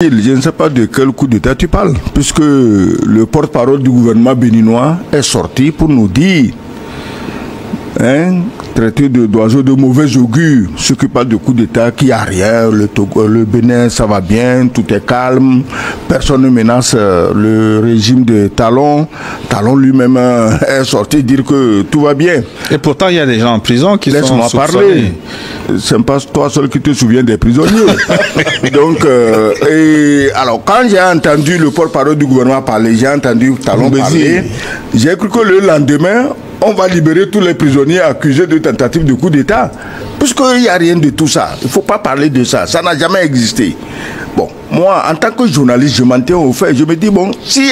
Je ne sais pas de quel coup d'État tu parles, puisque le porte-parole du gouvernement béninois est sorti pour nous dire, traité d'oiseau de mauvais augure, ceux qui parlent de coup d'État, qui a rien, le Bénin ça va bien, tout est calme, personne ne menace le régime de Talon. Talon lui-même est sorti dire que tout va bien. Et pourtant il y a des gens en prison qui sont soupçonnés. Parler. C'est pas toi seul qui te souviens des prisonniers. Donc, alors quand j'ai entendu le porte-parole du gouvernement parler, j'ai entendu Talon parler, j'ai cru que le lendemain, on va libérer tous les prisonniers accusés de tentative de coup d'État. Puisqu'il n'y a rien de tout ça. Il ne faut pas parler de ça. Ça n'a jamais existé. Bon, moi, en tant que journaliste, je m'en tiens au fait. Je me dis, bon, si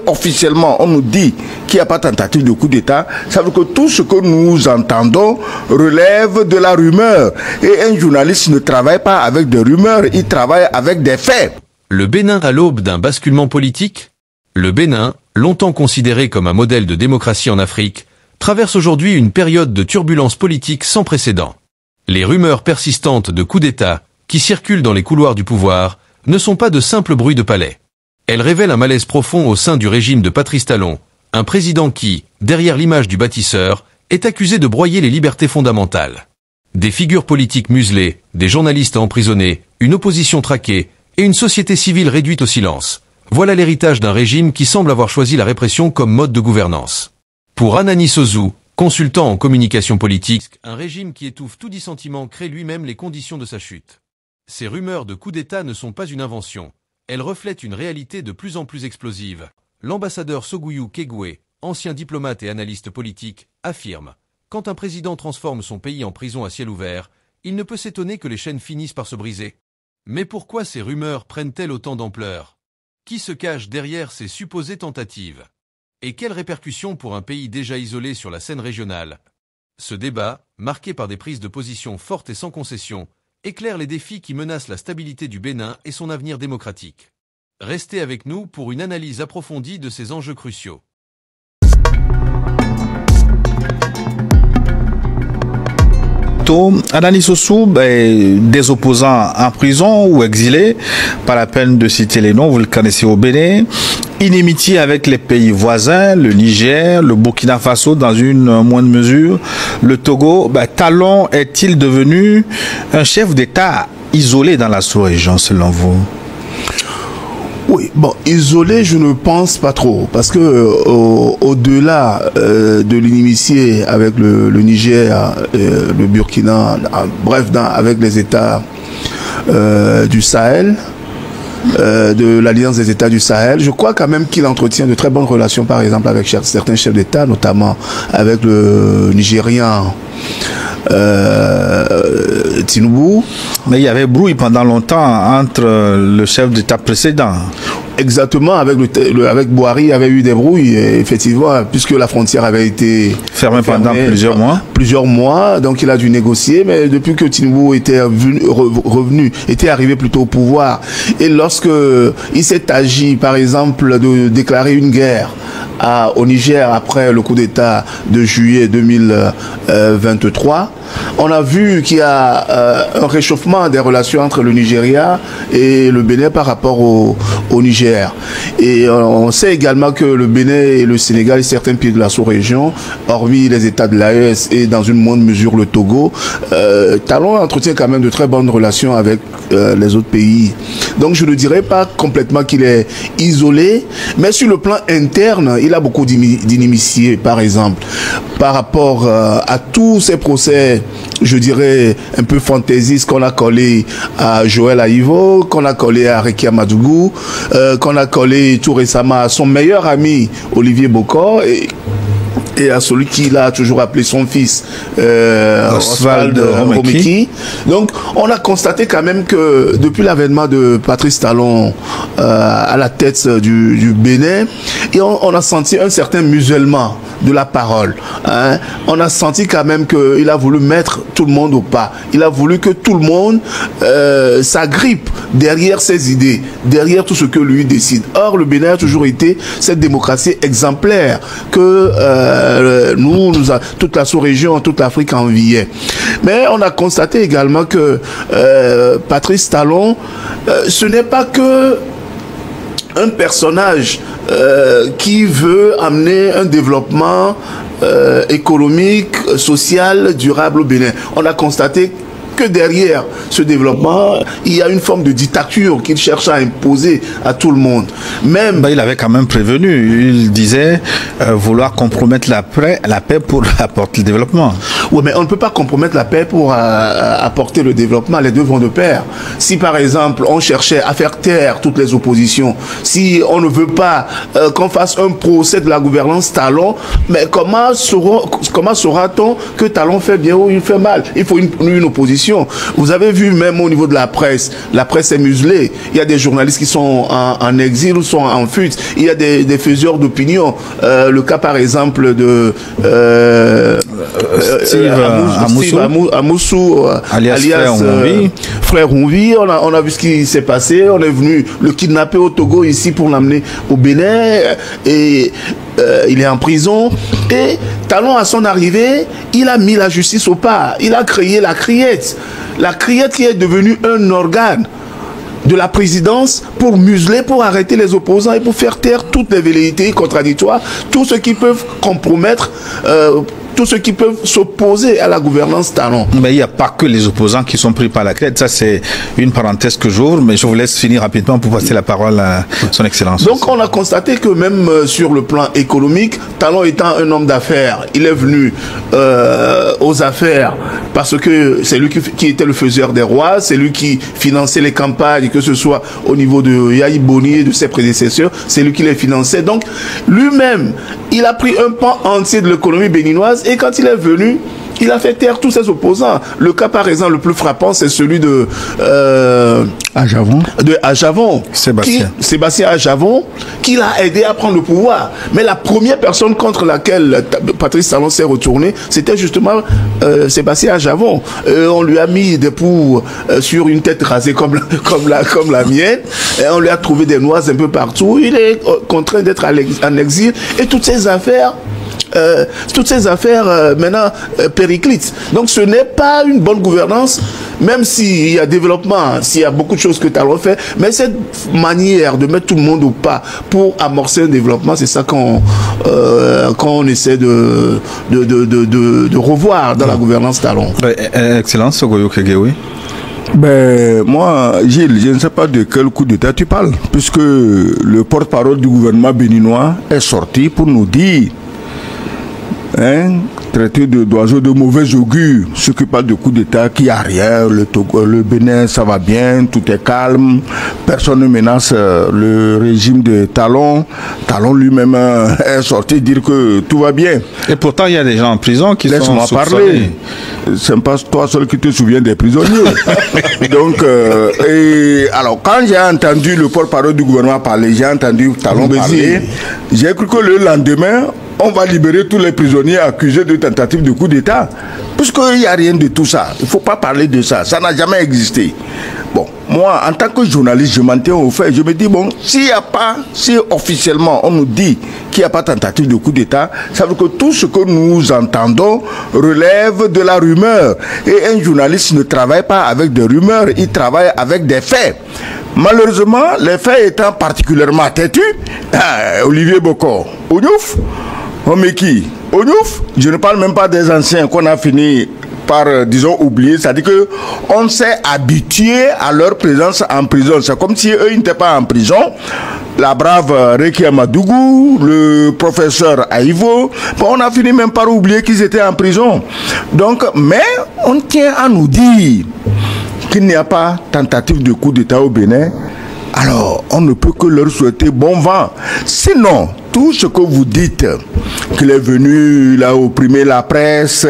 officiellement on nous dit qu'il n'y a pas tentative de coup d'État, ça veut dire que tout ce que nous entendons relève de la rumeur. Et un journaliste ne travaille pas avec des rumeurs, il travaille avec des faits. Le Bénin à l'aube d'un basculement politique? Le Bénin, longtemps considéré comme un modèle de démocratie en Afrique, traverse aujourd'hui une période de turbulence politique sans précédent. Les rumeurs persistantes de coups d'État, qui circulent dans les couloirs du pouvoir, ne sont pas de simples bruits de palais. Elles révèlent un malaise profond au sein du régime de Patrice Talon, un président qui, derrière l'image du bâtisseur, est accusé de broyer les libertés fondamentales. Des figures politiques muselées, des journalistes emprisonnés, une opposition traquée et une société civile réduite au silence. Voilà l'héritage d'un régime qui semble avoir choisi la répression comme mode de gouvernance. Pour Anani Sozou, consultant en communication politique, un régime qui étouffe tout dissentiment crée lui-même les conditions de sa chute. Ces rumeurs de coup d'État ne sont pas une invention. Elles reflètent une réalité de plus en plus explosive. L'ambassadeur Sogouyou Kegwe, ancien diplomate et analyste politique, affirme « Quand un président transforme son pays en prison à ciel ouvert, il ne peut s'étonner que les chaînes finissent par se briser. » Mais pourquoi ces rumeurs prennent-elles autant d'ampleur ? Qui se cache derrière ces supposées tentatives? Et quelles répercussions pour un pays déjà isolé sur la scène régionale? Ce débat, marqué par des prises de position fortes et sans concession, éclaire les défis qui menacent la stabilité du Bénin et son avenir démocratique. Restez avec nous pour une analyse approfondie de ces enjeux cruciaux. Anani Sozou, des opposants en prison ou exilés, pas la peine de citer les noms, vous le connaissez au Bénin. Inimitié avec les pays voisins, le Niger, le Burkina Faso dans une moindre mesure, le Togo. Talon est-il devenu un chef d'État isolé dans la sous-région selon vous? Oui, bon, isolé, je ne pense pas trop, parce que au-delà de l'inimitié avec le Niger, le Burkina, bref, avec les États du Sahel, de l'Alliance des États du Sahel, je crois quand même qu'il entretient de très bonnes relations, par exemple, avec certains chefs d'État, notamment avec le Nigérian Tinubu. Mais il y avait brouille pendant longtemps entre le chef d'État précédent. Exactement, avec Boari, il y avait eu des brouilles, effectivement, puisque la frontière avait été fermée pendant plusieurs mois. Plusieurs mois, donc il a dû négocier, mais depuis que Tinubu était était arrivé plutôt au pouvoir, et lorsque il s'est agi, par exemple, de déclarer une guerre au Niger après le coup d'État de juillet 2023, on a vu qu'il y a un réchauffement des relations entre le Nigeria et le Bénin par rapport au Niger. Et on sait également que le Bénin et le Sénégal et certains pays de la sous-région, hormis les États de l'AES et dans une moindre mesure le Togo, Talon entretient quand même de très bonnes relations avec les autres pays. Donc je ne dirais pas complètement qu'il est isolé, mais sur le plan interne, il a beaucoup d'inimitié, par exemple, par rapport à tous ces procès, je dirais, un peu fantaisistes qu'on a collés à Joël Aïvo, qu'on a collé à Rekia Madougou, qu'on a collé tout récemment à son meilleur ami Olivier Bokor et à celui qu'il a toujours appelé son fils Oswald Romeki. Donc on a constaté quand même que depuis l'avènement de Patrice Talon à la tête du Bénin, et on a senti un certain musellement de la parole. On a senti quand même qu'il a voulu mettre tout le monde au pas. Il a voulu que tout le monde s'agrippe derrière ses idées, derrière tout ce que lui décide. Or, le Bénin a toujours été cette démocratie exemplaire que toute la sous-région, toute l'Afrique enviait. Mais on a constaté également que Patrice Talon, ce n'est pas que un personnage qui veut amener un développement économique, social, durable au Bénin. On a constaté que derrière ce développement, il y a une forme de dictature qu'il cherche à imposer à tout le monde. Même il avait quand même prévenu, il disait vouloir compromettre la paix pour apporter le développement. Oui, mais on ne peut pas compromettre la paix pour apporter le développement, les deux vont de pair. Si par exemple on cherchait à faire taire toutes les oppositions, si on ne veut pas qu'on fasse un procès de la gouvernance Talon, mais comment saura-t-on que Talon fait bien ou il fait mal? Il faut une opposition. Vous avez vu même au niveau de la presse est muselée. Il y a des journalistes qui sont en exil ou sont en fuite. Il y a des faiseurs d'opinion. Le cas par exemple de Amoussou, alias Frère Rouvi. On a vu ce qui s'est passé. On est venu le kidnapper au Togo ici pour l'amener au Bénin. Et il est en prison. Et Talon, à son arrivée, il a mis la justice au pas. Il a créé la Criette. La Criette qui est devenue un organe de la présidence pour museler, pour arrêter les opposants et pour faire taire toutes les velléités contradictoires, tous ceux qui peuvent compromettre, tous ceux qui peuvent s'opposer à la gouvernance Talon. Mais il n'y a pas que les opposants qui sont pris par la crête. Ça, c'est une parenthèse que j'ouvre, mais je vous laisse finir rapidement pour passer la parole à son Excellence. Donc, on a constaté que même sur le plan économique, Talon étant un homme d'affaires, il est venu aux affaires parce que c'est lui qui était le faiseur des rois, c'est lui qui finançait les campagnes, que ce soit au niveau de Yahi Boni et de ses prédécesseurs, c'est lui qui les finançait. Donc, lui-même, il a pris un pan entier de l'économie béninoise. Et quand il est venu, il a fait taire tous ses opposants. Le cas, par exemple, le plus frappant, c'est celui de Ajavon. Sébastien Ajavon, qui l'a aidé à prendre le pouvoir. Mais la première personne contre laquelle Patrice Talon s'est retourné, c'était justement Sébastien Ajavon. On lui a mis des poux sur une tête rasée comme la mienne. Et on lui a trouvé des noises un peu partout. Il est contraint d'être en exil. Et toutes ces affaires maintenant périclitent. Donc ce n'est pas une bonne gouvernance, même s'il y a développement, s'il y a beaucoup de choses que Talon fait, mais cette manière de mettre tout le monde au pas pour amorcer un développement, c'est ça qu'on essaie de revoir dans la gouvernance Talon. Excellence, Sogoyo Kegewi. Ben, moi, Gilles, je ne sais pas de quel coup d'État tu parles, puisque le porte-parole du gouvernement béninois est sorti pour nous dire traité d'oiseau de mauvais augure, ceux qui parlent de coup d'État, qui a rien, le Bénin ça va bien, tout est calme, personne ne menace le régime de Talon. Talon lui-même est sorti dire que tout va bien. Et pourtant il y a des gens en prison qui sont soupçonnés. Laisse-moi parler. C'est pas toi seul qui te souviens des prisonniers. Donc, alors quand j'ai entendu le porte-parole du gouvernement parler, j'ai entendu Talon parler, j'ai cru que le lendemain, on va libérer tous les prisonniers accusés de tentative de coup d'État. Puisqu'il n'y a rien de tout ça. Il ne faut pas parler de ça. Ça n'a jamais existé. Bon, moi, en tant que journaliste, je m'en tiens au fait. Je me dis, bon, si officiellement on nous dit qu'il n'y a pas tentative de coup d'État, ça veut dire que tout ce que nous entendons relève de la rumeur. Et un journaliste ne travaille pas avec des rumeurs, il travaille avec des faits. Malheureusement, les faits étant particulièrement têtus, Olivier Bokor, Ognouf, Omeki, Ognouf, je ne parle même pas des anciens qu'on a fini par, disons, oublier, c'est-à-dire qu'on s'est habitué à leur présence en prison. C'est comme si eux n'étaient pas en prison. La brave Reki Amadougou, le professeur Aïvo, on a fini même par oublier qu'ils étaient en prison. Donc, mais on tient à nous dire qu'il n'y a pas tentative de coup d'État au Bénin. Alors, on ne peut que leur souhaiter bon vent. Sinon, tout ce que vous dites, qu'il est venu là opprimer la presse,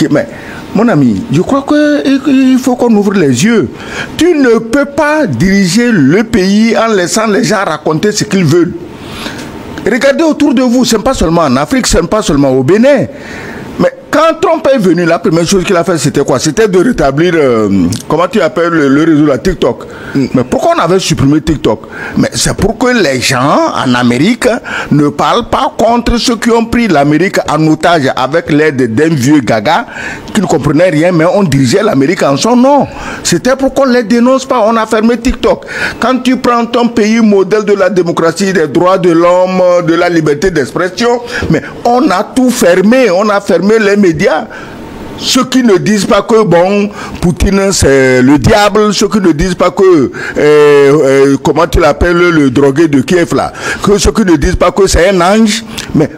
mais mon ami, je crois qu'il faut qu'on ouvre les yeux. Tu ne peux pas diriger le pays en laissant les gens raconter ce qu'ils veulent. Regardez autour de vous, ce n'est pas seulement en Afrique, ce n'est pas seulement au Bénin. Mais Quand Trump est venu, la première chose qu'il a fait, c'était quoi? C'était de rétablir, comment tu appelles le réseau, la TikTok. Mais pourquoi on avait supprimé TikTok? Mais c'est pour que les gens en Amérique ne parlent pas contre ceux qui ont pris l'Amérique en otage avec l'aide d'un vieux gaga qui ne comprenait rien, mais on dirigeait l'Amérique en son nom. C'était pour qu'on ne les dénonce pas. On a fermé TikTok. Quand tu prends ton pays, modèle de la démocratie, des droits de l'homme, de la liberté d'expression, mais on a tout fermé. On a fermé les médias. Ceux qui ne disent pas que bon, Poutine c'est le diable, ceux qui ne disent pas que comment tu l'appelles, le drogué de Kiev là, que ceux qui ne disent pas que c'est un ange, mais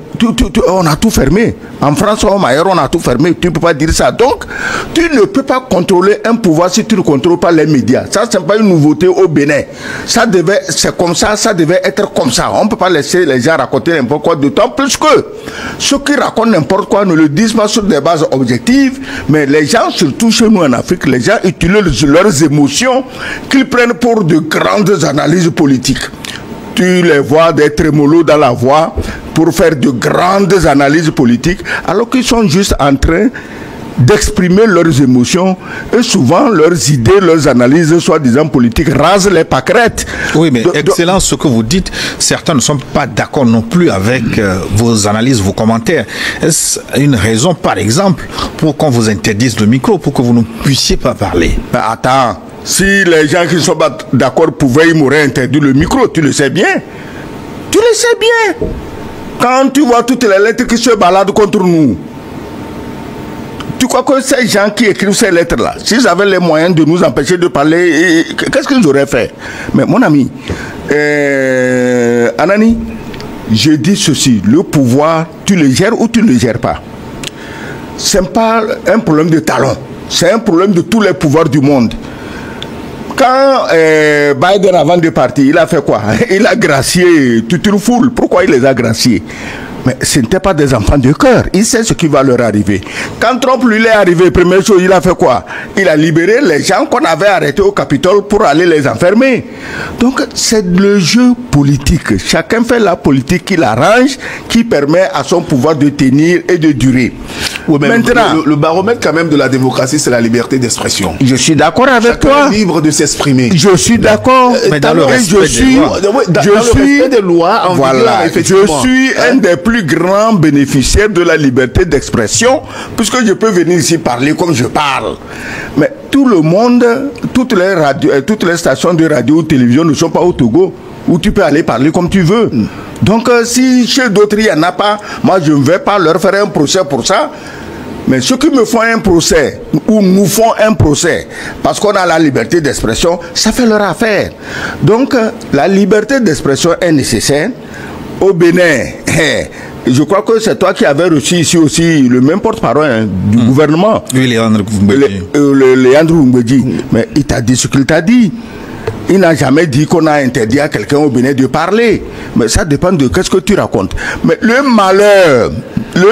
on a tout fermé. En France ou ailleurs, on a tout fermé. Tu ne peux pas dire ça. Donc, tu ne peux pas contrôler un pouvoir si tu ne contrôles pas les médias. Ça, c'est pas une nouveauté au Bénin. Ça devait, c'est comme ça, ça devait être comme ça. On ne peut pas laisser les gens raconter n'importe quoi, d'autant plus que ceux qui racontent n'importe quoi ne le disent pas sur des bases objectives, mais les gens, surtout chez nous en Afrique, les gens utilisent leurs émotions qu'ils prennent pour de grandes analyses politiques. Tu les vois des trémolos dans la voix pour faire de grandes analyses politiques, alors qu'ils sont juste en train d'exprimer leurs émotions et souvent leurs idées, leurs analyses, soi-disant politiques, rasent les pâquerettes. Oui, mais excellent ce que vous dites. Certains ne sont pas d'accord non plus avec vos analyses, vos commentaires. Est-ce une raison, par exemple, pour qu'on vous interdise le micro, pour que vous ne puissiez pas parler? Mais attends. Si les gens qui ne sont pas d'accord pouvaient, ils m'auraient interdit le micro, tu le sais bien. Tu le sais bien. Quand tu vois toutes les lettres qui se baladent contre nous, tu crois que ces gens qui écrivent ces lettres-là, s'ils avaient les moyens de nous empêcher de parler, qu'est-ce qu'ils auraient fait? Mais mon ami, Anani, je dis ceci, le pouvoir, tu le gères ou tu ne le gères pas. Ce n'est pas un problème de talent, c'est un problème de tous les pouvoirs du monde. Quand Biden, avant de partir, il a fait quoi? Il a gracié toute une foule. Pourquoi il les a graciés? Mais ce n'étaient pas des enfants de cœur. Il sait ce qui va leur arriver. Quand Trump lui est arrivé, première chose, il a fait quoi? Il a libéré les gens qu'on avait arrêtés au Capitole pour aller les enfermer. Donc, c'est le jeu politique. Chacun fait la politique qui l'arrange, qui permet à son pouvoir de tenir et de durer. Oui, maintenant, le baromètre quand même de la démocratie, c'est la liberté d'expression. Je suis d'accord avec toi. Chacun est libre de s'exprimer. Je suis d'accord. Mais dans le respect des lois, voilà, je suis un des plus grands bénéficiaires de la liberté d'expression, puisque je peux venir ici parler comme je parle. Mais tout le monde, toutes les stations de radio ou de télévision ne sont pas au Togo, où tu peux aller parler comme tu veux. Donc si chez d'autres il n'y en a pas, moi je ne vais pas leur faire un procès pour ça. Mais ceux qui me font un procès, ou nous font un procès, parce qu'on a la liberté d'expression, ça fait leur affaire. Donc la liberté d'expression est nécessaire. Au Bénin, je crois que c'est toi qui avais reçu ici aussi le même porte-parole du gouvernement. Oui, Léandre Ngoumbedji. Mais il t'a dit ce qu'il t'a dit. Il n'a jamais dit qu'on a interdit à quelqu'un au Bénin de parler. Mais ça dépend de qu'est-ce que tu racontes. Mais le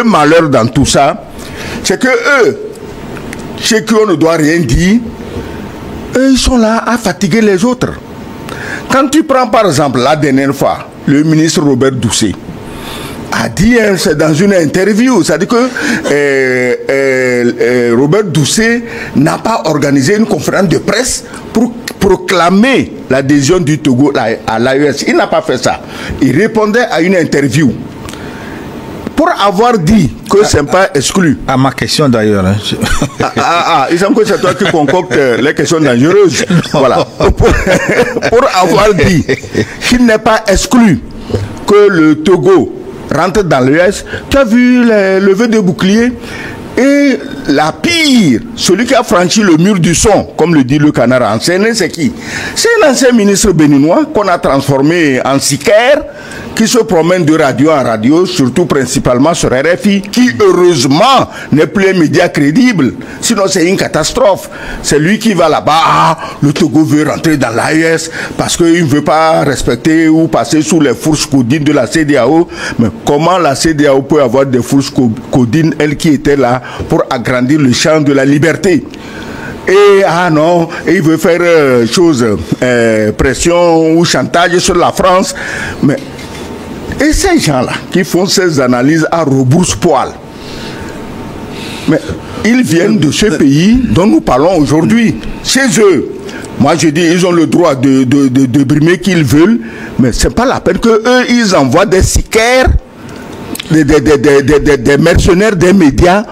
malheur dans tout ça, c'est que eux, chez qui on ne doit rien dire, eux, ils sont là à fatiguer les autres. Quand tu prends par exemple la dernière fois, le ministre Robert Doucet a dit, c'est dans une interview, c'est-à-dire que Robert Doucet n'a pas organisé une conférence de presse pour proclamer l'adhésion du Togo à l'AES. Il n'a pas fait ça. Il répondait à une interview. Pour avoir dit que ce n'est pas exclu. À ma question d'ailleurs. Il semble que c'est toi qui concoctes les questions dangereuses. Voilà. Pour avoir dit qu'il n'est pas exclu que le Togo rentre dans l'US, tu as vu les levées de boucliers? Et la pire, celui qui a franchi le mur du son, comme le dit le canard enchaîné, c'est qui? C'est un ancien ministre béninois qu'on a transformé en sicaire, qui se promène de radio en radio, surtout principalement sur RFI, qui heureusement n'est plus un média crédible. Sinon c'est une catastrophe. C'est lui qui va là-bas, le Togo veut rentrer dans l'AES parce qu'il ne veut pas respecter ou passer sous les fourches codines de la CEDEAO. Mais comment la CEDEAO peut avoir des fourches codines, elle qui était là pour agrandir le champ de la liberté? Et non, il veut faire pression ou chantage sur la France. Mais et ces gens-là qui font ces analyses à rebrousse-poil, Mais ils viennent de ce pays dont nous parlons aujourd'hui. Chez eux, moi je dis, ils ont le droit de brimer qu'ils veulent, mais c'est pas la peine que eux ils envoient des sicaires, des mercenaires des médias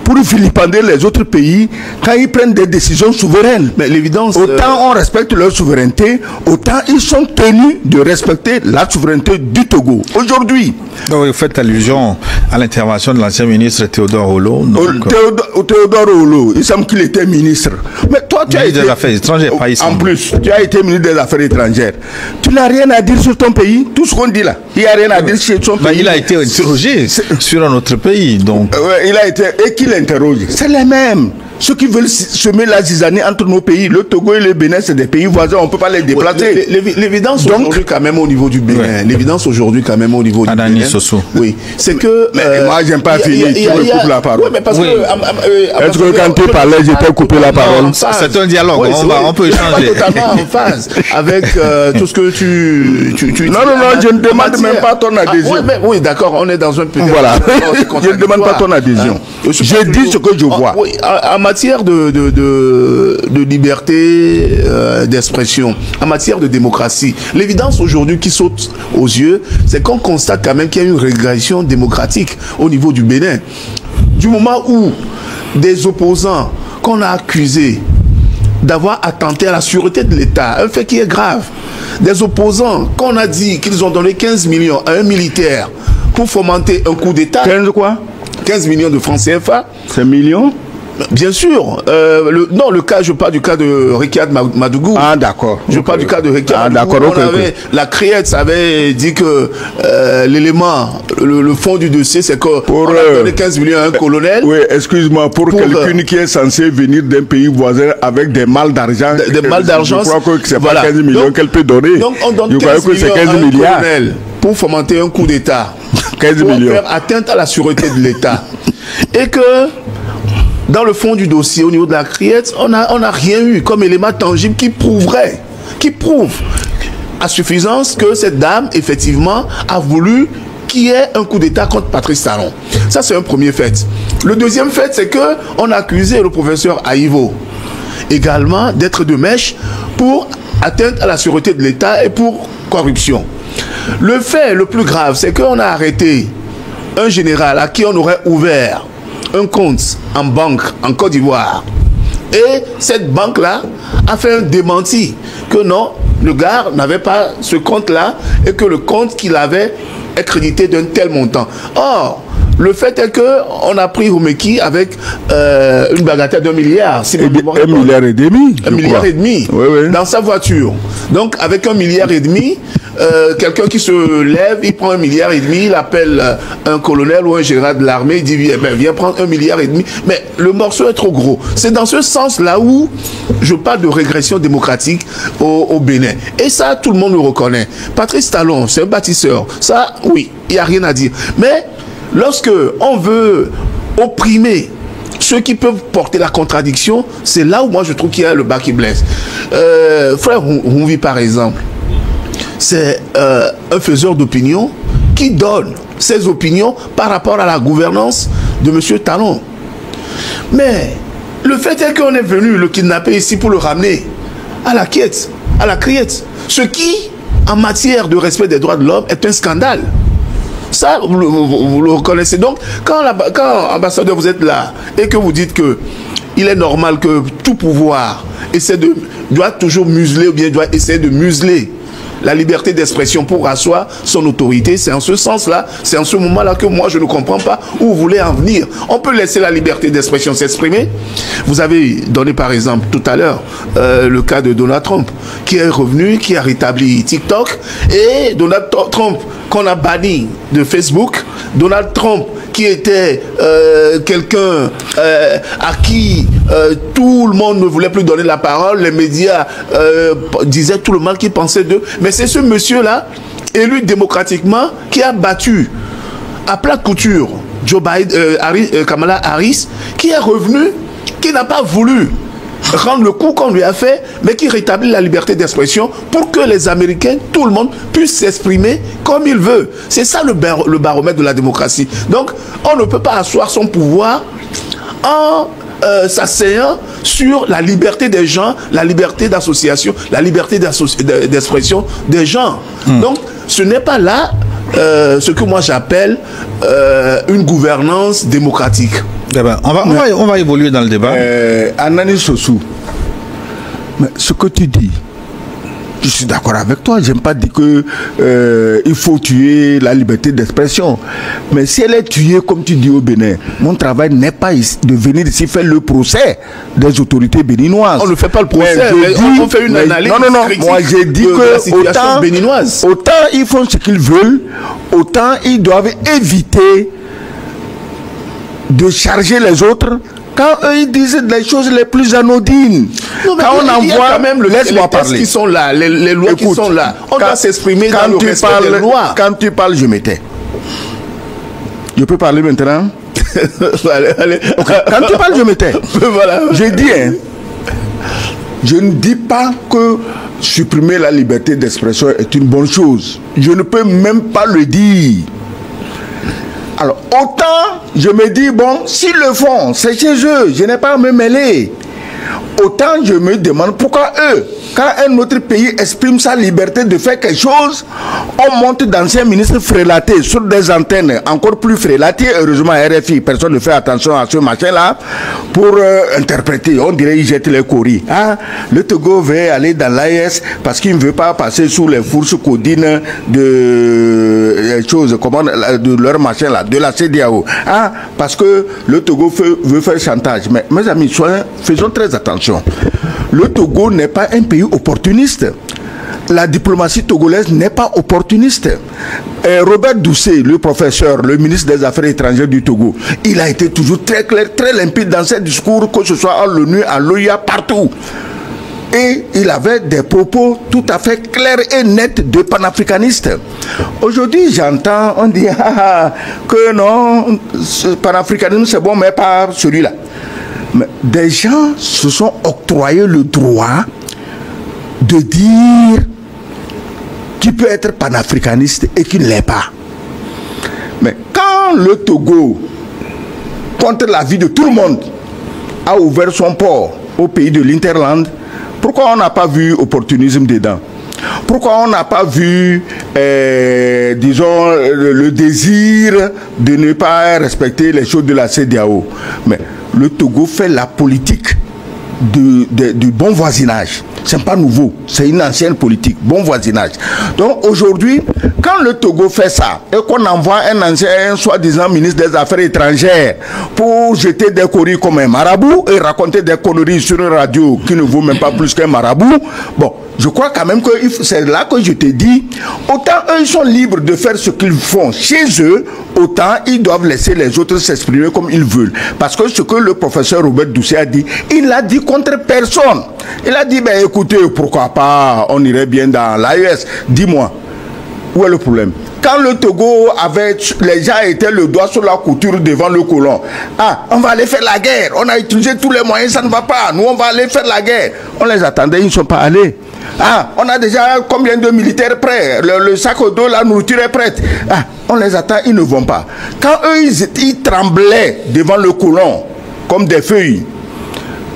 pour vilipender les autres pays quand ils prennent des décisions souveraines. Mais l'évidence... Autant on respecte leur souveraineté, autant ils sont tenus de respecter la souveraineté du Togo. Aujourd'hui... Donc vous faites allusion à l'intervention de l'ancien ministre Théodore Olo. Théodore Olo, il semble qu'il était ministre. Mais toi, tu as été... des Affaires étrangères, pas ici. En plus, tu as été ministre des Affaires étrangères. Tu n'as rien à dire sur ton pays. Tout ce qu'on dit là, il n'y a rien à dire sur son pays. Il a été interrogé sur un autre pays. Donc... il a été... Et qui l'interroge? C'est les mêmes. Ceux qui veulent semer la zizanie entre nos pays, le Togo et le Bénin, c'est des pays voisins, on ne peut pas les déplacer. L'évidence aujourd'hui quand même au niveau du Bénin, l'évidence aujourd'hui quand même au niveau du Bénin, oui, c'est que... Mais moi, j'aime pas finir, tu me coupes la parole. Oui, mais parce que... Est-ce que quand tu parlais, je t'ai coupé la parole? C'est un dialogue, on peut échanger. Totalement en phase avec tout ce que tu non, je ne demande même pas ton adhésion. Oui, d'accord, on est dans un peu... Voilà, je ne demande pas ton adhésion. Je dis ce que je vois. En matière de liberté d'expression, en matière de démocratie, l'évidence aujourd'hui qui saute aux yeux, c'est qu'on constate quand même qu'il y a une régression démocratique au niveau du Bénin. Du moment où des opposants qu'on a accusés d'avoir attenté à la sûreté de l'État, un fait qui est grave, des opposants qu'on a dit qu'ils ont donné 15 millions à un militaire pour fomenter un coup d'État. 15 quoi? 15 millions de francs CFA. C'est millions? Bien sûr. Je parle du cas de Ricard Madougou. Ah, d'accord. Je parle du cas de Ricard Madougou. La CREETS avait dit que l'élément, le fond du dossier, c'est qu'on a donné 15 millions à un colonel. Oui, excuse-moi, pour quelqu'un qui est censé venir d'un pays voisin avec des mal d'argent. Des mal d'argent. Je crois que c'est pas 15 millions qu'elle peut donner. Donc, on donne 15 millions à un colonel pour fomenter un coup d'État. 15 millions. Pour faire atteinte à la sûreté de l'État. Et que... dans le fond du dossier, au niveau de la CREETS, on n'a rien eu comme élément tangible qui prouve à suffisance que cette dame, effectivement, a voulu qu'il y ait un coup d'État contre Patrice Talon. Ça, c'est un premier fait. Le deuxième fait, c'est qu'on a accusé le professeur Aïvo également d'être de mèche pour atteinte à la sûreté de l'État et pour corruption. Le fait le plus grave, c'est qu'on a arrêté un général à qui on aurait ouvert un compte en banque en Côte d'Ivoire. Et cette banque-là a fait un démenti que non, le gars n'avait pas ce compte-là et que le compte qu'il avait est crédité d'un tel montant. Or, le fait est qu'on a pris Rumeki avec une bagatelle d'1 milliard. Si 1,5 milliard. 1,5 milliard oui, oui. Dans sa voiture. Donc, avec 1,5 milliard, quelqu'un qui se lève, il prend 1,5 milliard, il appelle un colonel ou un général de l'armée, il dit viens prendre 1,5 milliard. Mais le morceau est trop gros. C'est dans ce sens-là où je parle de régression démocratique au Bénin. Et ça, tout le monde le reconnaît. Patrice Talon, c'est un bâtisseur. Ça, oui, il n'y a rien à dire. Mais lorsque on veut opprimer ceux qui peuvent porter la contradiction, c'est là où moi je trouve qu'il y a le bas qui blesse. Frère Humvi, par exemple, c'est un faiseur d'opinion qui donne ses opinions par rapport à la gouvernance de M. Talon. Mais le fait est qu'on est venu le kidnapper ici pour le ramener à la CREETS. Ce qui, en matière de respect des droits de l'homme, est un scandale. Ça, vous le reconnaissez. Donc, quand ambassadeur, vous êtes là et que vous dites que il est normal que tout pouvoir doit toujours museler ou bien doit essayer de museler la liberté d'expression pour asseoir son autorité, c'est en ce sens-là, c'est en ce moment-là que moi je ne comprends pas où vous voulez en venir. On peut laisser la liberté d'expression s'exprimer. Vous avez donné par exemple tout à l'heure le cas de Donald Trump qui est revenu, qui a rétabli TikTok, et Donald Trump qu'on a banni de Facebook, Donald Trump qui était quelqu'un à qui tout le monde ne voulait plus donner la parole, les médias disaient tout le mal qu'ils pensaient d'eux. Mais c'est ce monsieur-là, élu démocratiquement, qui a battu à plat de couture Kamala Harris, qui est revenu, qui n'a pas voulu rendre le coup qu'on lui a fait, mais qui rétablit la liberté d'expression pour que les Américains, tout le monde, puisse s'exprimer comme il veut. C'est ça le baromètre de la démocratie. Donc, on ne peut pas asseoir son pouvoir en s'asseyant sur la liberté des gens, la liberté d'association, la liberté d'expression des gens. Donc, ce n'est pas là ce que moi j'appelle une gouvernance démocratique. Eh ben, on va évoluer dans le débat. Anani Sossou, mais ce que tu dis, je suis d'accord avec toi. J'aime pas dire que il faut tuer la liberté d'expression. Mais si elle est tuée, comme tu dis au Bénin, mon travail n'est pas de venir ici faire le procès des autorités béninoises. On ne fait pas le procès, on fait une analyse. Non. Moi, j'ai dit que autant ils font ce qu'ils veulent, autant ils doivent éviter de charger les autres. Quand eux ils disent les choses les plus anodines, non, quand on envoie quand même laisse-moi parler. Qui sont là, les lois qui sont là, on doit s'exprimer dans le respect des lois. Quand tu parles, je m'étais. Je peux parler maintenant? allez. Quand tu parles, je m'étais. Voilà. Je dis, je ne dis pas que supprimer la liberté d'expression est une bonne chose. Je ne peux même pas le dire. Alors, autant je me dis, bon, s'ils le font, c'est chez eux, je n'ai pas à me mêler. Autant je me demande pourquoi eux, quand un autre pays exprime sa liberté de faire quelque chose, on monte d'anciens ministres frélatés sur des antennes encore plus frélatées. Heureusement, RFI, personne ne fait attention à ce machin-là pour interpréter. On dirait qu'ils jettent les coris. Ah, le Togo veut aller dans l'AES parce qu'il ne veut pas passer sous les fourches codines de choses, comment, de leur machin-là, de la CEDEAO. Ah, parce que le Togo veut faire chantage. Mais mes amis, faisons très attention. Le Togo n'est pas un pays opportuniste. La diplomatie togolaise n'est pas opportuniste. Robert Doucet, le professeur, le ministre des Affaires étrangères du Togo, il a été toujours très clair, très limpide dans ses discours, que ce soit à l'ONU, à l'OIA, partout. Et il avait des propos tout à fait clairs et nets de panafricanistes. Aujourd'hui, j'entends, on dit que non, ce panafricanisme c'est bon, mais pas celui-là. Mais des gens se sont octroyés le droit de dire qu'il peut être panafricaniste et qu'il ne l'est pas. Mais quand le Togo, contre l'avis de tout le monde, a ouvert son port au pays de l'Interland, pourquoi on n'a pas vu opportunisme dedans? Pourquoi on n'a pas vu, disons, le désir de ne pas respecter les choses de la CEDEAO? Mais le Togo fait la politique du bon voisinage. C'est pas nouveau, c'est une ancienne politique, bon voisinage. Donc aujourd'hui, quand le Togo fait ça et qu'on envoie un ancien soi-disant ministre des Affaires étrangères pour jeter des courriers comme un marabout et raconter des conneries sur une radio qui ne vaut même pas plus qu'un marabout, bon, je crois quand même que c'est là que je te dis, autant eux ils sont libres de faire ce qu'ils font chez eux, autant ils doivent laisser les autres s'exprimer comme ils veulent. Parce que ce que le professeur Robert Doucet a dit, il l'a dit contre personne. Il a dit, ben écoutez, pourquoi pas, on irait bien dans l'AES. Dis-moi, où est le problème? Quand le Togo avait, les gens étaient le doigt sur la couture devant le colon. Ah, on va aller faire la guerre. On a utilisé tous les moyens, ça ne va pas. Nous, on va aller faire la guerre. On les attendait, ils ne sont pas allés. Ah, on a déjà combien de militaires prêts? Le sac au dos, la nourriture est prête. Ah, on les attend, ils ne vont pas. Quand eux, ils tremblaient devant le colon, comme des feuilles,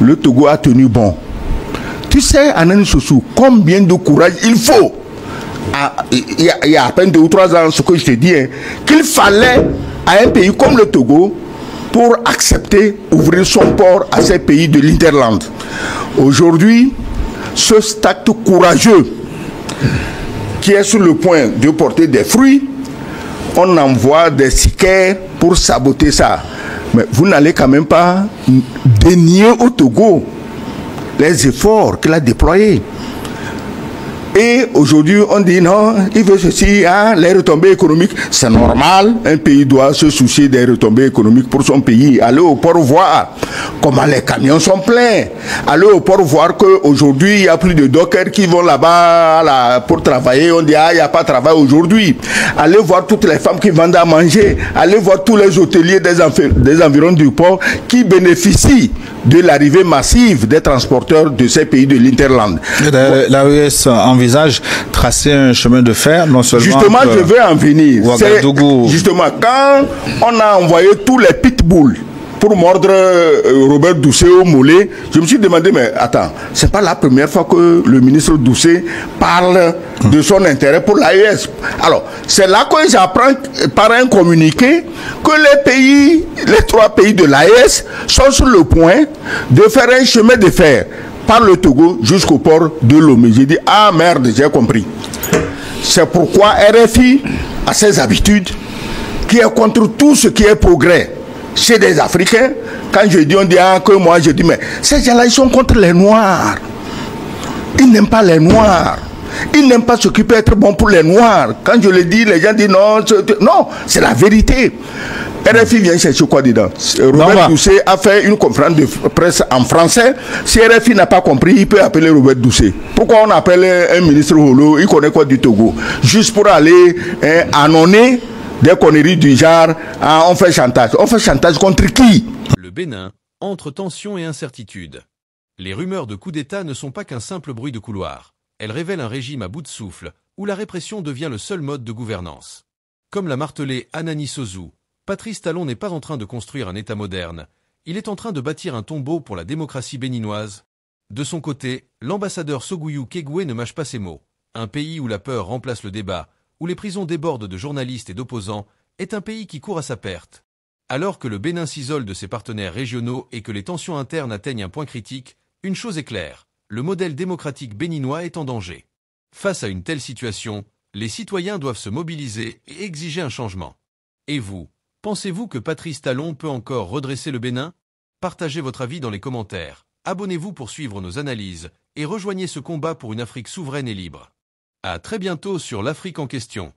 le Togo a tenu bon. Tu sais, Anani Sossou, combien de courage il faut? Il y a à peine 2 ou 3 ans, ce que je te dis, hein, qu'il fallait à un pays comme le Togo pour accepter ouvrir son port à ces pays de l'Interland. Aujourd'hui, ce acte courageux qui est sur le point de porter des fruits, on envoie des sicaires pour saboter ça. Mais vous n'allez quand même pas dénier au Togo les efforts qu'il a déployés. Et aujourd'hui, on dit non, il veut ceci, hein, les retombées économiques. C'est normal, un pays doit se soucier des retombées économiques pour son pays. Aller au port voir comment les camions sont pleins. Aller au port voir qu'aujourd'hui, il y a plus de dockers qui vont là-bas pour travailler. On dit, ah, il n'y a pas de travail aujourd'hui. Aller voir toutes les femmes qui vendent à manger. Aller voir tous les hôteliers des environs du port qui bénéficient de l'arrivée massive des transporteurs de ces pays de l'Interland. L'AES envisage tracer un chemin de fer, non seulement... Justement, je veux en venir. Justement, quand on a envoyé tous les pitbulls pour mordre Robert Doucet au mollet. Je me suis demandé, mais attends, c'est pas la première fois que le ministre Doucet parle de son intérêt pour l'AES. Alors, c'est là que j'apprends par un communiqué que les 3 pays de l'AES sont sur le point de faire un chemin de fer par le Togo jusqu'au port de Lomé. J'ai dit, ah merde, j'ai compris. C'est pourquoi RFI a ses habitudes, qui est contre tout ce qui est progrès chez des Africains. Quand je dis, on dit que moi, je dis, mais ces gens-là, ils sont contre les Noirs. Ils n'aiment pas les Noirs. Ils n'aiment pas ce qui peut être bon pour les Noirs. Quand je le dis, les gens disent non, non, c'est la vérité. RFI vient chercher quoi dedans? Robert Doucet a fait une conférence de presse en français. Si RFI n'a pas compris, il peut appeler Robert Doucet. Pourquoi on appelle un ministre Holo? Il connaît quoi du Togo? Juste pour aller annoncer des conneries du genre, on fait chantage. On fait chantage contre qui? Le Bénin, entre tensions et incertitudes. Les rumeurs de coup d'État ne sont pas qu'un simple bruit de couloir. Elles révèlent un régime à bout de souffle, où la répression devient le seul mode de gouvernance. Comme l'a martelé Anani Sozou, Patrice Talon n'est pas en train de construire un État moderne, il est en train de bâtir un tombeau pour la démocratie béninoise. De son côté, l'ambassadeur Sogouyou Kegoué ne mâche pas ses mots. Un pays où la peur remplace le débat, où les prisons débordent de journalistes et d'opposants, est un pays qui court à sa perte. Alors que le Bénin s'isole de ses partenaires régionaux et que les tensions internes atteignent un point critique, une chose est claire, le modèle démocratique béninois est en danger. Face à une telle situation, les citoyens doivent se mobiliser et exiger un changement. Et vous, pensez-vous que Patrice Talon peut encore redresser le Bénin? Partagez votre avis dans les commentaires, abonnez-vous pour suivre nos analyses et rejoignez ce combat pour une Afrique souveraine et libre. À très bientôt sur l'Afrique en question.